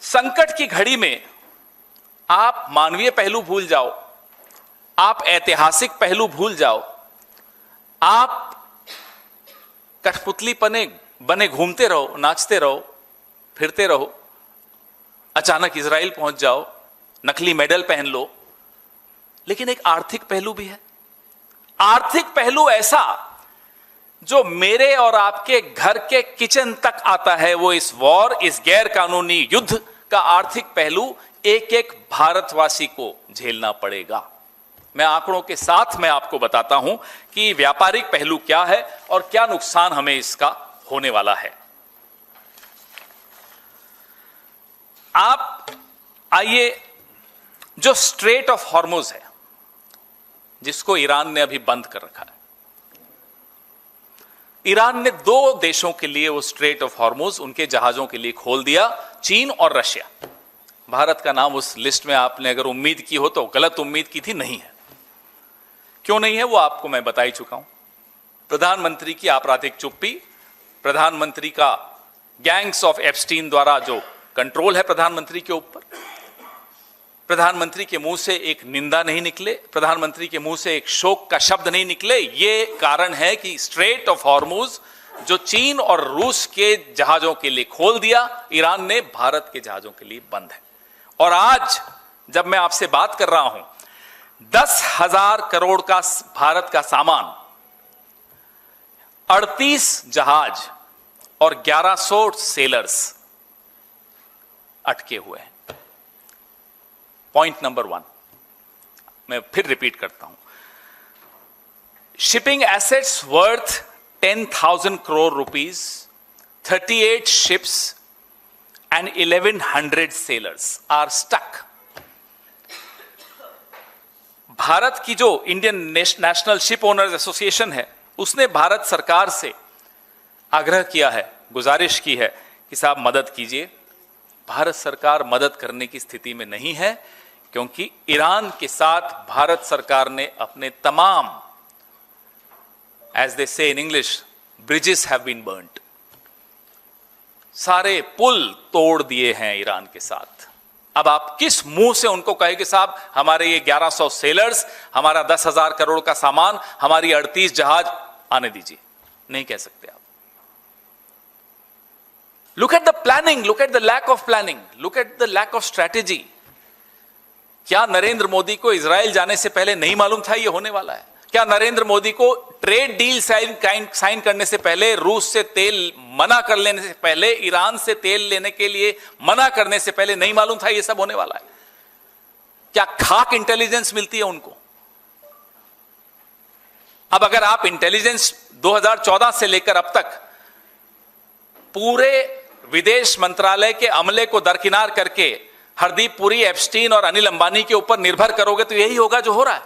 संकट की घड़ी में आप मानवीय पहलू भूल जाओ, आप ऐतिहासिक पहलू भूल जाओ, आप कठपुतली बने घूमते रहो, नाचते रहो, फिरते रहो, अचानक इजराइल पहुंच जाओ, नकली मेडल पहन लो। लेकिन एक आर्थिक पहलू भी है, आर्थिक पहलू ऐसा जो मेरे और आपके घर के किचन तक आता है। वो इस वॉर, इस गैर कानूनी युद्ध का आर्थिक पहलू एक एक भारतवासी को झेलना पड़ेगा। मैं आंकड़ों के साथ मैं आपको बताता हूं कि व्यापारिक पहलू क्या है और क्या नुकसान हमें इसका होने वाला है। आप आइए, जो स्ट्रेट ऑफ हॉर्मुज है, जिसको ईरान ने अभी बंद कर रखा है, ईरान ने दो देशों के लिए वो स्ट्रेट ऑफ हॉर्मुज उनके जहाजों के लिए खोल दिया, चीन और रशिया। भारत का नाम उस लिस्ट में आपने अगर उम्मीद की हो तो गलत उम्मीद की थी, नहीं है। क्यों नहीं है वो आपको मैं बता ही चुका हूं। प्रधानमंत्री की आपराधिक चुप्पी, प्रधानमंत्री का गैंग्स ऑफ एप्स्टीन द्वारा जो कंट्रोल है प्रधानमंत्री के ऊपर, प्रधानमंत्री के मुंह से एक निंदा नहीं निकले, प्रधानमंत्री के मुंह से एक शोक का शब्द नहीं निकले, ये कारण है कि स्ट्रेट ऑफ हॉर्मुज जो चीन और रूस के जहाजों के लिए खोल दिया, ईरान ने भारत के जहाजों के लिए बंद है। और आज जब मैं आपसे बात कर रहा हूं, 10,000 करोड़ का भारत का सामान, 38 जहाज और 1100 सेलर्स अटके हुए हैं। पॉइंट नंबर 1 मैं फिर रिपीट करता हूं, shipping assets worth 10,000 crore rupees, 38 ships and 1,100 sailors are stuck. Bharat की जो Indian national ship owners association है, उसने भारत सरकार से आग्रह किया है, गुजारिश की है कि साहब मदद कीजिए। भारत सरकार मदद करने की स्थिति में नहीं है, क्योंकि ईरान के साथ भारत सरकार ने अपने तमाम, as they say in English, bridges have been burnt, सारे पुल तोड़ दिए हैं ईरान के साथ। अब आप किस मुंह से उनको कहे कि साहब हमारे ये 1100 सेलर्स, हमारा 10,000 करोड़ का सामान, हमारी 38 जहाज आने दीजिए? नहीं कह सकते आप। Look at the planning, look at the lack of planning, look at the lack of strategy. क्या नरेंद्र मोदी को इजराइल जाने से पहले नहीं मालूम था ये होने वाला है? क्या नरेंद्र मोदी को ट्रेड डील साइन करने से पहले, रूस से तेल मना कर लेने से पहले, ईरान से तेल लेने के लिए मना करने से पहले नहीं मालूम था ये सब होने वाला है? क्या खाक इंटेलिजेंस मिलती है उनको? अब अगर आप इंटेलिजेंस 2014 से लेकर अब तक पूरे विदेश मंत्रालय के अमले को दरकिनार करके हरदीप पुरी, एप्स्टीन और अनिल अंबानी के ऊपर निर्भर करोगे तो यही होगा जो हो रहा है।